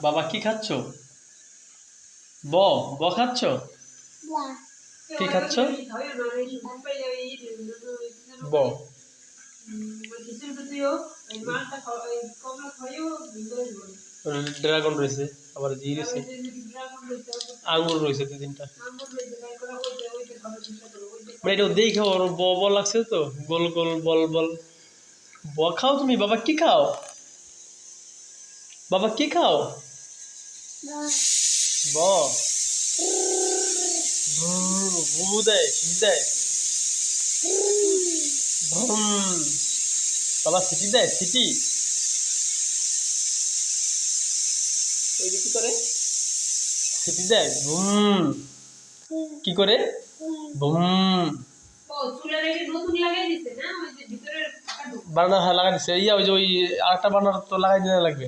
বাবা কি খাচ্ছ? ব ব খাচ্ছ? কি খাচ্ছ? ব ড্রাগন রয়েছে, আবার জি রয়েছে, আঙ্গুর রয়েছে 2-3টা। মানে এটা দেখে ওর ব ব লাগছে তো, গোল গোল বল বল। ব খাও তুমি? বাবা কি খাও? বাবা কি খাও? ব ঘুমু দেয়, সিটি দেয়, ভুম। বাবা সিটি দেয়, সিটি। ওই যে কি করে, সিটি দেয়, ভুম। কি করে? ভুম। বার্নার হ্যাঁ লাগাই দিচ্ছে, ইয়া ওই যে ওই আরেকটা বার্নার তো লাগাই দিতে লাগবে।